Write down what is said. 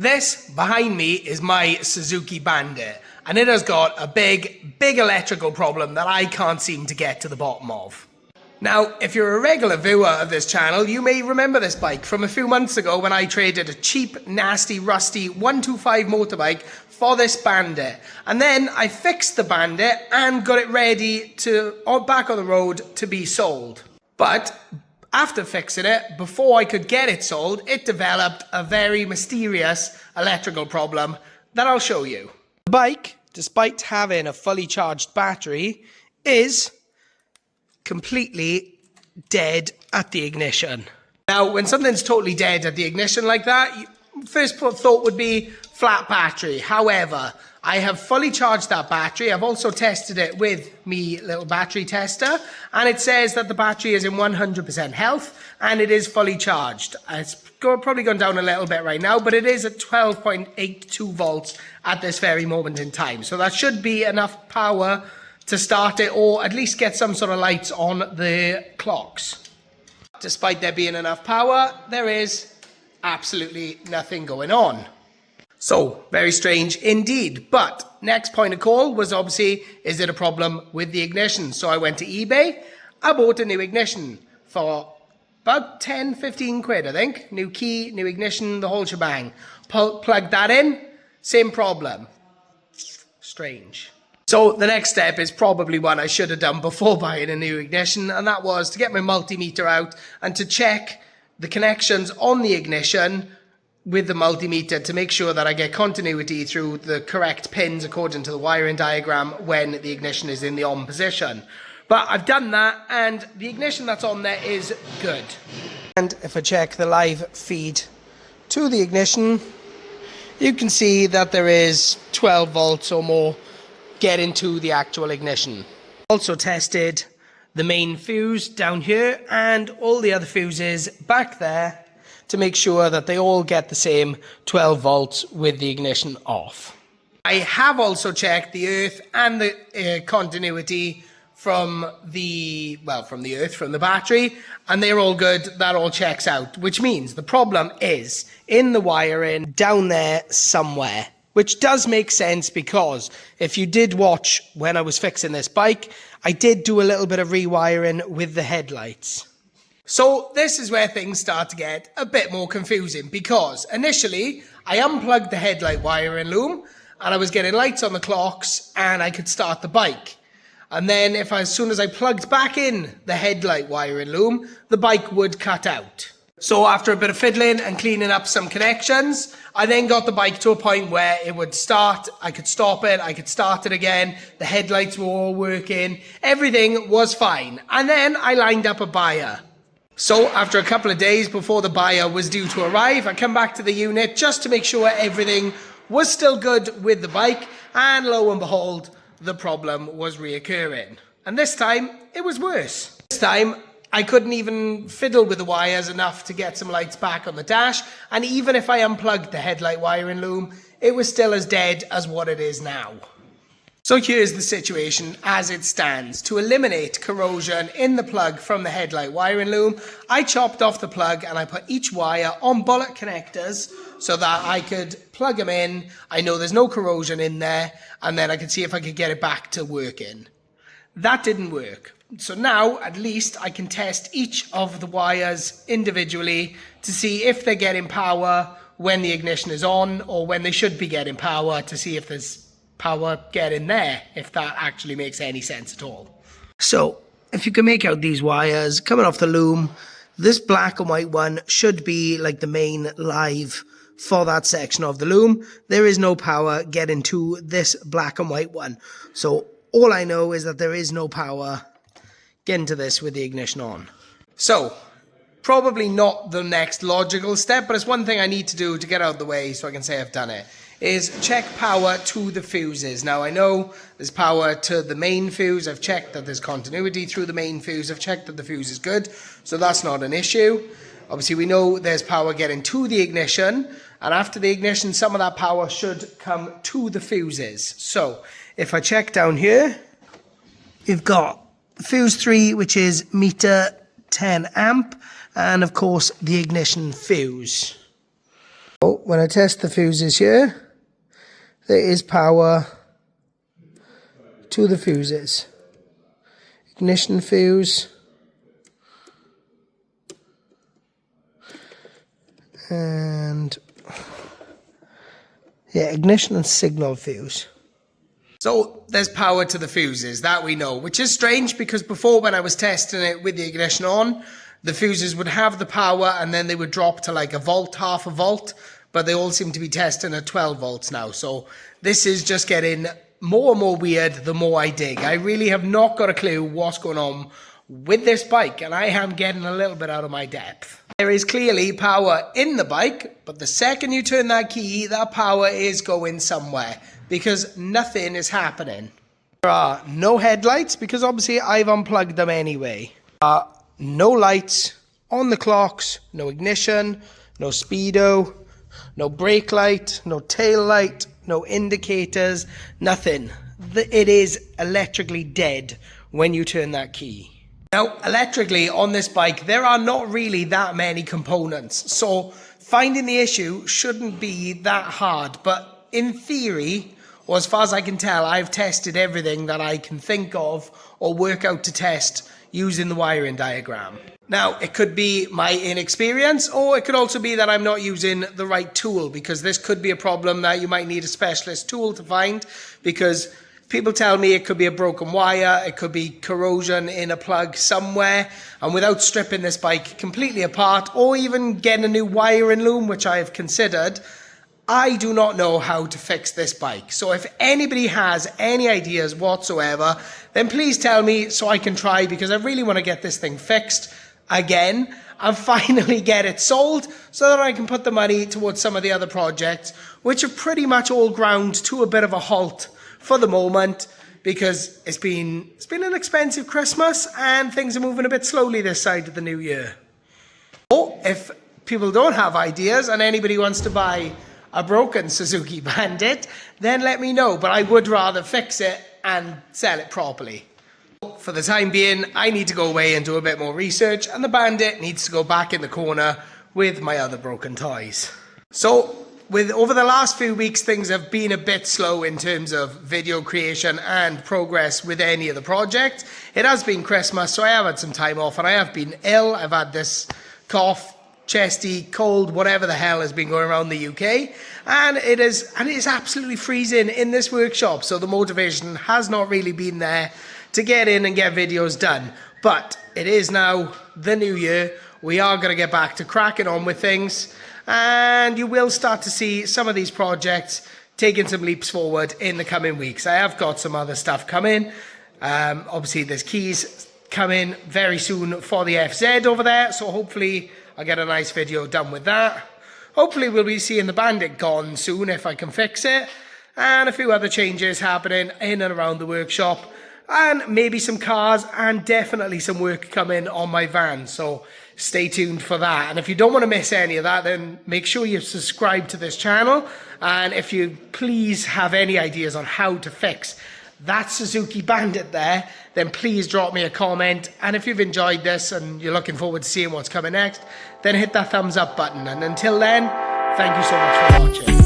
This behind me is my Suzuki Bandit, and it has got a big electrical problem that I can't seem to get to the bottom of. Now, if you're a regular viewer of this channel, you may remember this bike from a few months ago when I traded a cheap, nasty, rusty 125 motorbike for this Bandit. And then I fixed the Bandit and got it ready back on the road to be sold. But after fixing it, before I could get it sold, it developed a very mysterious electrical problem that I'll show you. The bike, despite having a fully charged battery, is completely dead at the ignition. Now, when something's totally dead at the ignition like that, first thought would be flat battery. However, I have fully charged that battery. I've also tested it with me little battery tester, and it says that the battery is in 100% health and it is fully charged. It's probably gone down a little bit right now, but it is at 12.82 volts at this very moment in time. So that should be enough power to start it, or at least get some sort of lights on the clocks. Despite there being enough power, there is absolutely nothing going on. So, very strange indeed. But next point of call was obviously, is it a problem with the ignition? So I went to eBay, I bought a new ignition for about 10, 15 quid, I think. New key, new ignition, the whole shebang. Plugged that in, same problem. Strange. So the next step is probably one I should have done before buying a new ignition, and that was to get my multimeter out and to check the connections on the ignition with the multimeter to make sure that I get continuity through the correct pins according to the wiring diagram when the ignition is in the on position. But I've done that, and the ignition that's on there is good. And if I check the live feed to the ignition, you can see that there is 12 volts or more getting to the actual ignition. Also tested the main fuse down here and all the other fuses back there to make sure that they all get the same 12 volts with the ignition off. I have also checked the earth and the continuity from the battery, and they're all good. That all checks out, which means the problem is in the wiring down there somewhere, which does make sense because if you did watch when I was fixing this bike, I did do a little bit of rewiring with the headlights. So this is where things start to get a bit more confusing, because initially I unplugged the headlight wiring loom and I was getting lights on the clocks and I could start the bike. And then as soon as I plugged back in the headlight wiring loom, the bike would cut out. So after a bit of fiddling and cleaning up some connections, I then got the bike to a point where it would start, I could stop it, I could start it again, the headlights were all working, everything was fine. And then I lined up a buyer. So after a couple of days before the buyer was due to arrive, I come back to the unit just to make sure everything was still good with the bike, and lo and behold, the problem was reoccurring. And this time, it was worse. This time, I couldn't even fiddle with the wires enough to get some lights back on the dash, and even if I unplugged the headlight wiring loom, it was still as dead as what it is now. So here's the situation as it stands. To eliminate corrosion in the plug from the headlight wiring loom, I chopped off the plug and I put each wire on bullet connectors so that I could plug them in. I know there's no corrosion in there, and then I could see if I could get it back to working. That didn't work. So now, at least, I can test each of the wires individually to see if they're getting power when the ignition is on, or when they should be getting power, to see if there's power getting there, if that actually makes any sense at all. So, if you can make out these wires coming off the loom, this black and white one should be like the main live for that section of the loom. There is no power getting to this black and white one. So, all I know is that there is no power getting to this with the ignition on. So, probably not the next logical step, but it's one thing I need to do to get out of the way so I can say I've done it, is check power to the fuses. Now, I know there's power to the main fuse. I've checked that there's continuity through the main fuse. I've checked that the fuse is good, so that's not an issue. Obviously, we know there's power getting to the ignition, and after the ignition, some of that power should come to the fuses. So, if I check down here, we've got fuse 3, which is meter 10 amp, and of course the ignition fuse. So when I test the fuses here, there is power to the fuses. Ignition fuse. And yeah, ignition and signal fuse. So there's power to the fuses, that we know, which is strange because before when I was testing it with the ignition on, the fuses would have the power and then they would drop to like a volt, half a volt, but they all seem to be testing at 12 volts now. So this is just getting more and more weird the more I dig. I really have not got a clue what's going on with this bike, and I am getting a little bit out of my depth. There is clearly power in the bike, but the second you turn that key, that power is going somewhere because nothing is happening. There are no headlights because obviously I've unplugged them anyway. No lights on the clocks, no ignition, no speedo, no brake light, no tail light, no indicators, nothing. It is electrically dead when you turn that key. Now, electrically on this bike, there are not really that many components, so finding the issue shouldn't be that hard. But in theory, or as far as I can tell, I've tested everything that I can think of or work out to test using the wiring diagram. Now, it could be my inexperience, or it could also be that I'm not using the right tool, because this could be a problem that you might need a specialist tool to find, because people tell me it could be a broken wire, it could be corrosion in a plug somewhere, and without stripping this bike completely apart, or even getting a new wiring loom, which I have considered, I do not know how to fix this bike. So if anybody has any ideas whatsoever, then please tell me so I can try, because I really want to get this thing fixed again and finally get it sold so that I can put the money towards some of the other projects, which have pretty much all ground to a bit of a halt for the moment, because it's been an expensive Christmas and things are moving a bit slowly this side of the new year. Or if people don't have ideas and anybody wants to buy a broken Suzuki Bandit, then let me know, but I would rather fix it and sell it properly. For the time being, I need to go away and do a bit more research, and the Bandit needs to go back in the corner with my other broken toys. So over the last few weeks, things have been a bit slow in terms of video creation and progress with any of the projects. It has been Christmas, so I have had some time off, and I have been ill. I've had this cough, chesty, cold, whatever the hell has been going around the UK, and it is absolutely freezing in this workshop, so the motivation has not really been there to get in and get videos done. But it is now the new year. We are going to get back to cracking on with things, and you will start to see some of these projects taking some leaps forward in the coming weeks. I have got some other stuff coming. Obviously there's keys coming very soon for the FZ over there, so hopefully I'll get a nice video done with that. Hopefully we'll be seeing the Bandit gone soon if I can fix it, and a few other changes happening in and around the workshop, and maybe some cars, and definitely some work coming on my van, so stay tuned for that. And if you don't want to miss any of that, then make sure you subscribe to this channel, and if you please have any ideas on how to fix that Suzuki Bandit there, then please drop me a comment. And if you've enjoyed this and you're looking forward to seeing what's coming next, then hit that thumbs up button. And until then, thank you so much for watching.